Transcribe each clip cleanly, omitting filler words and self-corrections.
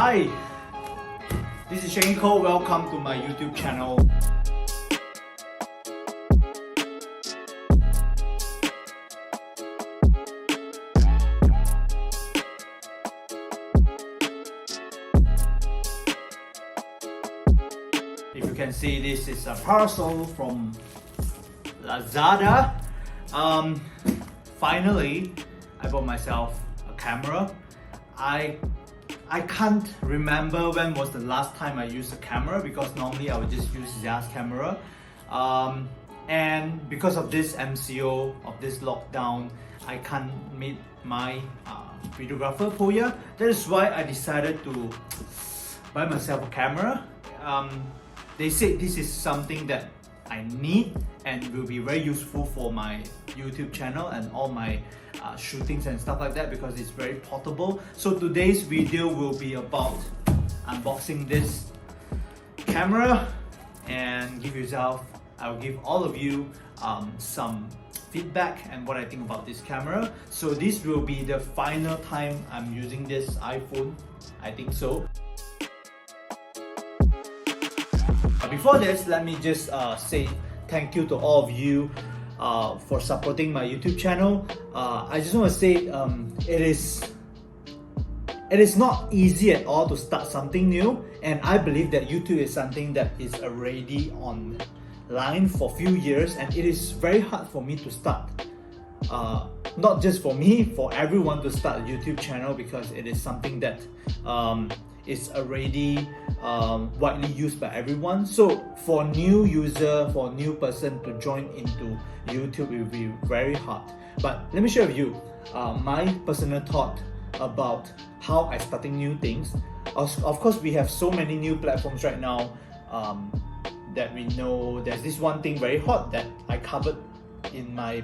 Hi, this is Shengyi Koh. Welcome to my YouTube channel. If you can see, this is a parcel from Lazada. Finally, I bought myself a camera. I can't remember when was the last time I used a camera, because normally I would just use Zia's camera. And because of this MCO, of this lockdown, I can't meet my videographer Poya. That is why I decided to buy myself a camera. They said this is something that I need and will be very useful for my YouTube channel and all my shootings and stuff like that, because it's very portable. So today's video will be about unboxing this camera and I'll give all of you some feedback and what I think about this camera. So this will be the final time I'm using this iPhone, I think so. Before this, let me just say thank you to all of you for supporting my YouTube channel. I just want to say it is not easy at all to start something new, and I believe that YouTube is something that is already online for a few years, and it is very hard for me to start. Not just for me, for everyone to start a YouTube channel, because it is something that is already widely used by everyone. So for new user, for new person to join into YouTube, it will be very hard. But let me share with you my personal thought about how I starting new things. Of course, we have so many new platforms right now that we know. There's this one thing very hot that I covered in my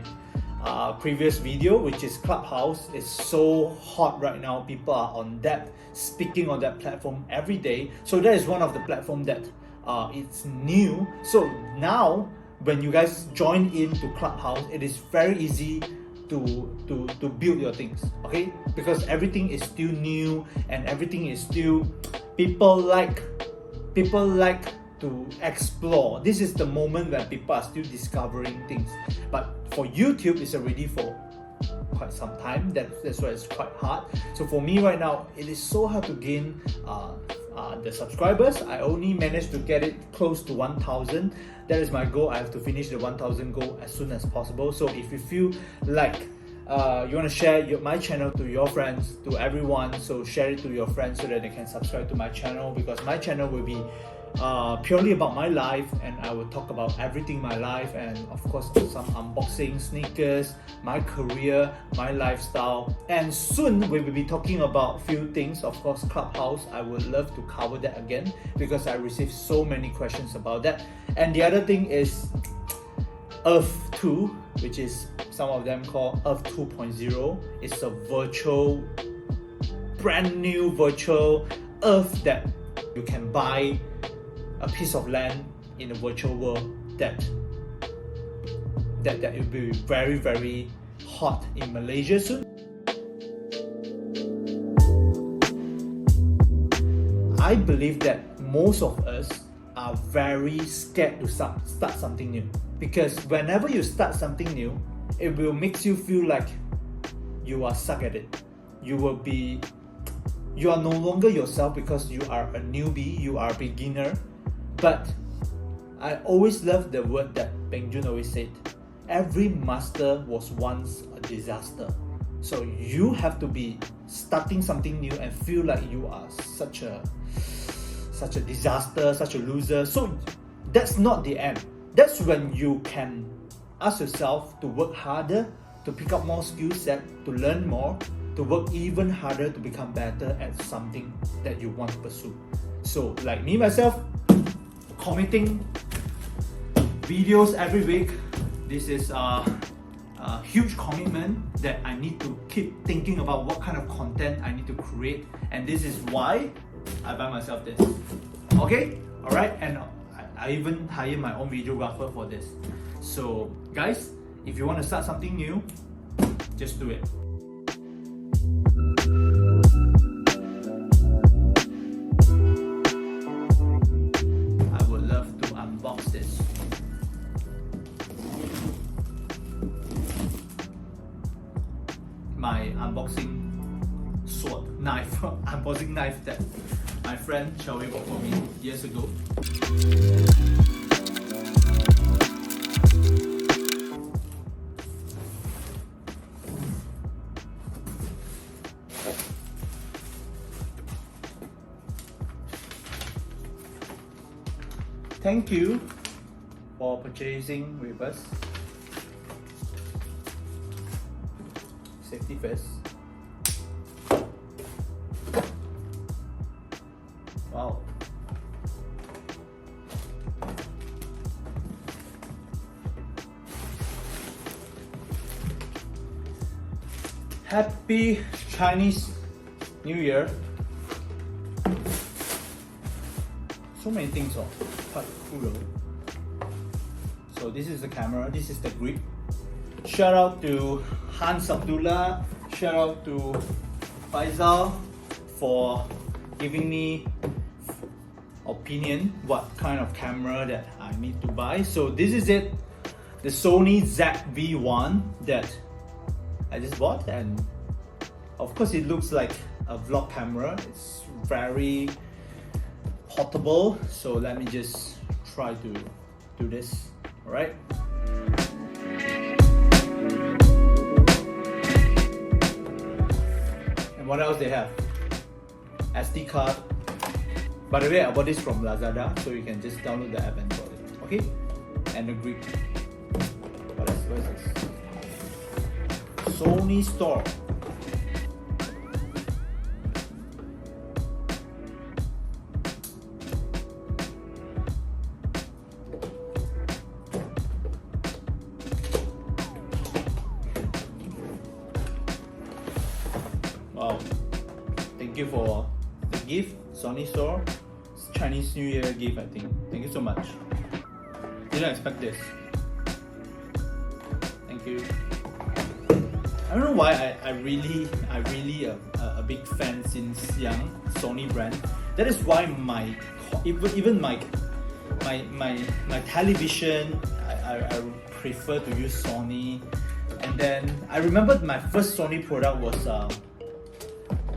previous video, which is Clubhouse. It's so hot right now. People are on that, speaking on that platform every day. So that is one of the platform that it's new. So now when you guys join into Clubhouse, it is very easy to build your things, okay? Because everything is still new and everything is still people like to explore. This is the moment when people are still discovering things. But for YouTube, it's already for quite some time. That's why it's quite hard. So for me right now, it is so hard to gain the subscribers. I only managed to get it close to 1,000. That is my goal. I have to finish the 1,000 goal as soon as possible. So if you feel like you want to share my channel to your friends, to everyone, so share it to your friends so that they can subscribe to my channel, because my channel will be purely about my life, and I will talk about everything in my life, and of course some unboxing, sneakers, my career, my lifestyle, and soon we will be talking about few things. Of course, Clubhouse, I would love to cover that again, because I received so many questions about that. And the other thing is Earth 2, which is some of them call Earth 2.0. It's a virtual, brand new virtual Earth that you can buy a piece of land in the virtual world that it will be very, very hot in Malaysia soon. I believe that most of us are very scared to start something new, because whenever you start something new, it will make you feel like you are stuck at it. You are no longer yourself, because you are a newbie, you are a beginner. But I always love the word that Peng Joon always said: every master was once a disaster. So you have to be starting something new and feel like you are such a disaster, such a loser. So that's not the end. That's when you can ask yourself to work harder, to pick up more skill set, to learn more, to work even harder to become better at something that you want to pursue. So like me myself, committing videos every week, this is a huge commitment that I need to keep thinking about what kind of content I need to create, and this is why I buy myself this. Okay, alright, and I even hire my own videographer for this. So guys, if you want to start something new, just do it. my unboxing knife unboxing knife that my friend Shengyi bought for me years ago. Thank you for purchasing with us. Safety first. Wow. Happy Chinese New Year. So many things on. So this is the camera, this is the grip. Shout out to Hans Abdullah, shout out to Faisal for giving me opinion what kind of camera that I need to buy. So this is it, the Sony ZV1 that I just bought, and of course it looks like a vlog camera. It's very portable, so let me just try to do this. All right. And what else they have? SD card. By the way, I bought this from Lazada, so you can just download the app and install it. Okay? And the grip. What else? What is this? Sony store. Wow. Thank you for the gift, Sony store. It's Chinese New Year gift, I think. Thank you so much. Didn't expect this. Thank you. I don't know why I really a big fan since young, Sony brand. That is why even my television, I prefer to use Sony. And then I remember my first Sony product was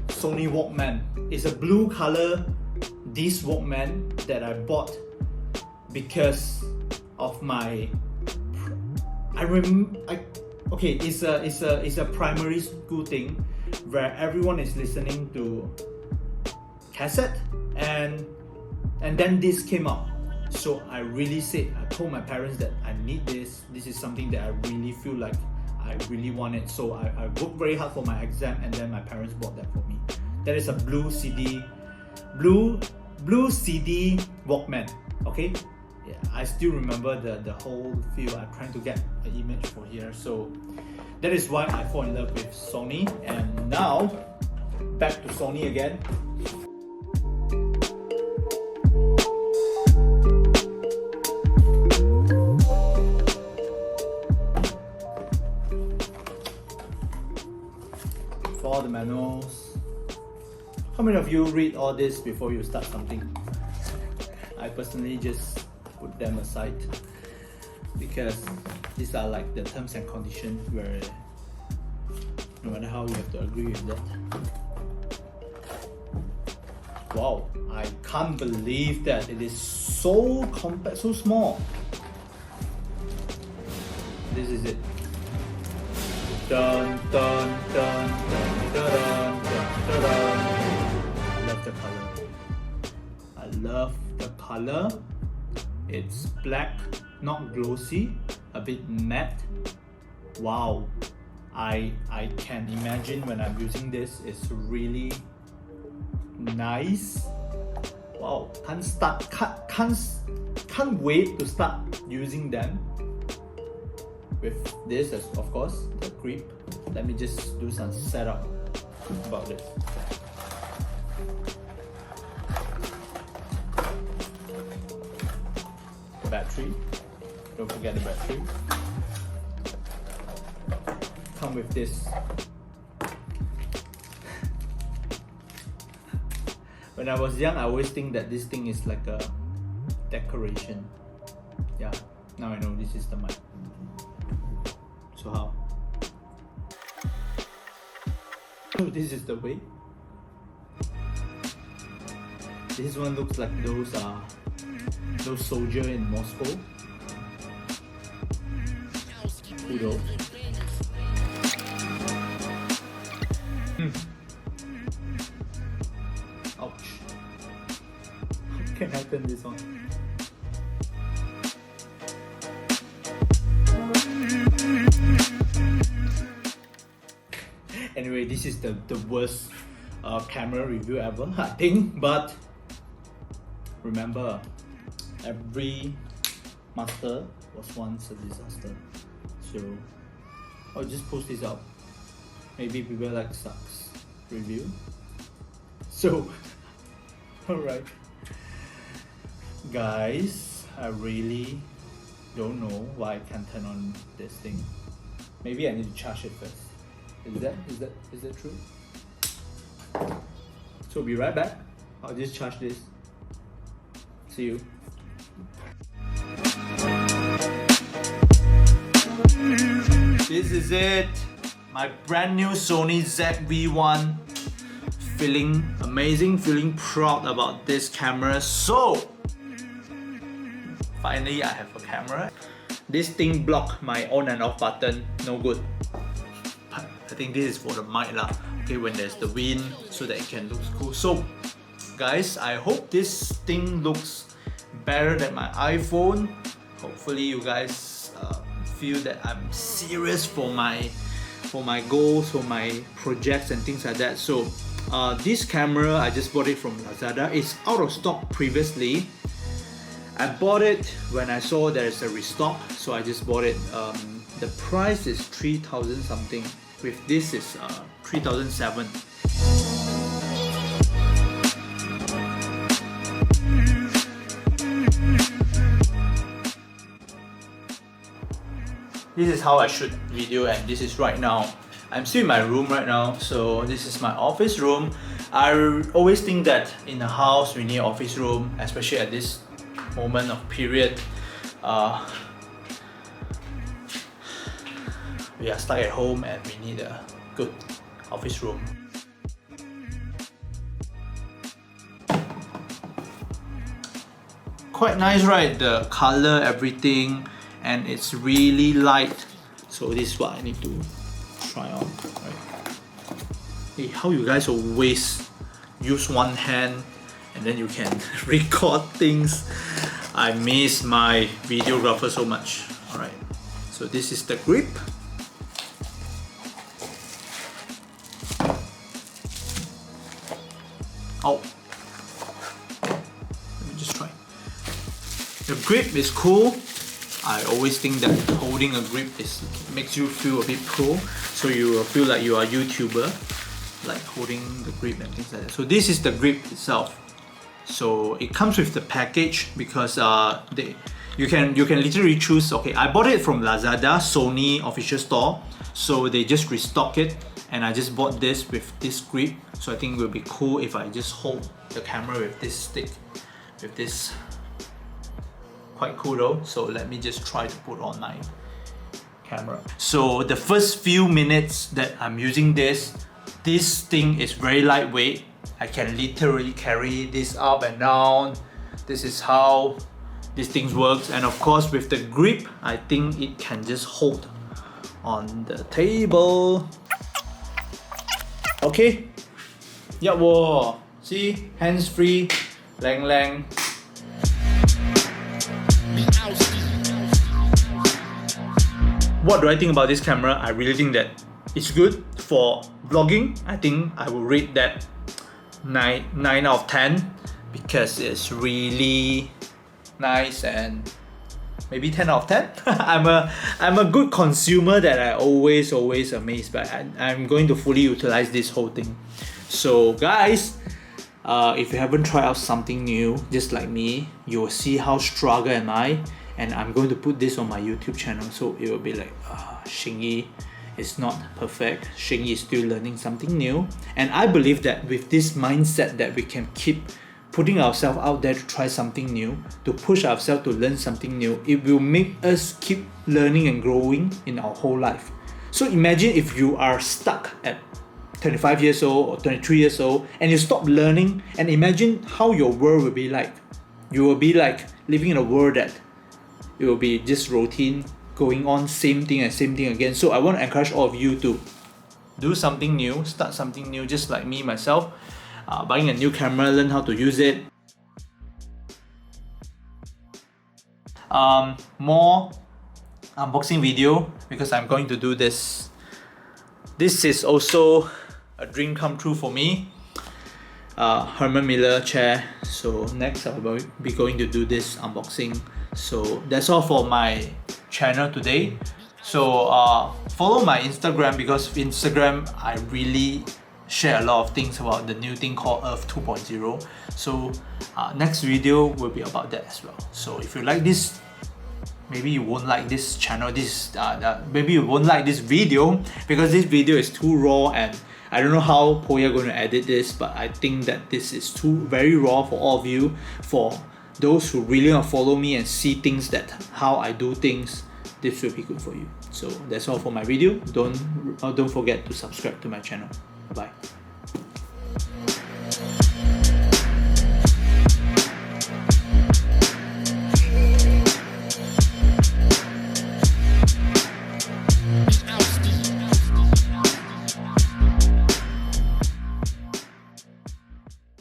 Sony Walkman. It's a blue color disc Walkman that I bought because of my it's a primary school thing where everyone is listening to cassette and then this came out. So I told my parents that I need this. This is something that I really feel like I really want it. So I worked very hard for my exam, and then my parents bought that for me. That is a blue CD Walkman. Okay, yeah, I still remember the whole feel. I'm trying to get an image for here. So that is why I fall in love with Sony. And now back to Sony again. All the manuals. How many of you read all this before you start something? I personally just put them aside because these are like the terms and conditions where no matter how you have to agree with that. Wow, I can't believe that it is so compact, so small. This is it. Dun dun dun dun dun dun dun dun. I love the color. I love the color. It's black, not glossy, a bit matte. Wow, I can imagine when I'm using this. It's really nice. Wow, can't wait to start using them. With this, of course, the grip. Let me just do some setup about this. Battery. Don't forget the battery. Come with this. When I was young, I always think that this thing is like a decoration. Yeah, now I know this is the mic. So how? So this is the way. This one looks like those soldiers in Moscow. Kudo. Ouch. How can I turn this on? Anyway, this is the worst camera review ever, I think. But remember, every master was once a disaster. So I'll just post this out. Maybe people like sucks review. So alright guys, I really don't know why I can't turn on this thing. Maybe I need to charge it first. Is that true? So be right back. I'll just charge this. See you. This is it. My brand new Sony ZV1. Feeling amazing, feeling proud about this camera. So finally I have a camera. This thing blocked my on and off button, no good. But I think this is for the mic lah. Okay, when there's the wind, so that it can look cool. So guys, I hope this thing looks better than my iPhone. Hopefully you guys feel that I'm serious for my goals, for my projects and things like that. So this camera, I just bought it from Lazada. It's out of stock previously. I bought it when I saw there's a restock, so I just bought it. The price is 3,000 something. With this is 3,007. This is how I shoot video, and this is right now. I'm still in my room right now, so this is my office room. I always think that in a house we need an office room, especially at this moment of period. We are stuck at home and we need a good office room. Quite nice, right? The color, everything, and it's really light. So this is what I need to try on. Right? Hey, how you guys always use one hand and then you can record things? I miss my videographer so much. Alright, so this is the grip. Oh, let me just try. The grip is cool. I always think that holding a grip makes you feel a bit pro, so you will feel like you are a YouTuber, like holding the grip and things like that. So this is the grip itself. So it comes with the package because you can literally choose. Okay, I bought it from Lazada, Sony official store, so they just restock it, and I just bought this with this grip. So I think it will be cool if I just hold the camera with this stick, with this. Quite cool though. So let me just try to put on my camera. So the first few minutes that I'm using this thing is very lightweight. I can literally carry this up and down. This is how this thing works. And of course with the grip, I think it can just hold on the table. Okay. Yeah, whoa. See, hands free, lang lang. What do I think about this camera? I really think that it's good for vlogging. I think I will rate that 9 out of 10 because it's really nice, and maybe 10 out of 10. I'm a good consumer that I always amazed by. I'm going to fully utilize this whole thing. So guys, if you haven't tried out something new, just like me, you will see how struggle am I. And I'm going to put this on my YouTube channel, so it will be like, Shengyi is not perfect. Shengyi is still learning something new. And I believe that with this mindset that we can keep putting ourselves out there to try something new, to push ourselves to learn something new, it will make us keep learning and growing in our whole life. So imagine if you are stuck at 25 years old or 23 years old, and you stop learning, and imagine how your world will be like. You will be like living in a world that it will be just routine, going on same thing and same thing again. So I want to encourage all of you to do something new, start something new, just like me myself, buying a new camera, learn how to use it. More unboxing video, because I'm going to do this. This is also a dream come true for me. Herman Miller chair. So next I'll be going to do this unboxing. So that's all for my channel today. So follow my Instagram, because Instagram I really share a lot of things about the new thing called Earth 2.0. So next video will be about that as well. So if you like this, maybe you won't like this channel, maybe you won't like this video, because this video is too raw, and I don't know how Poya going to edit this, but I think that this is very raw for all of you. For those who really want to follow me and see things how I do things, this will be good for you. So that's all for my video. Don't forget to subscribe to my channel. Bye bye.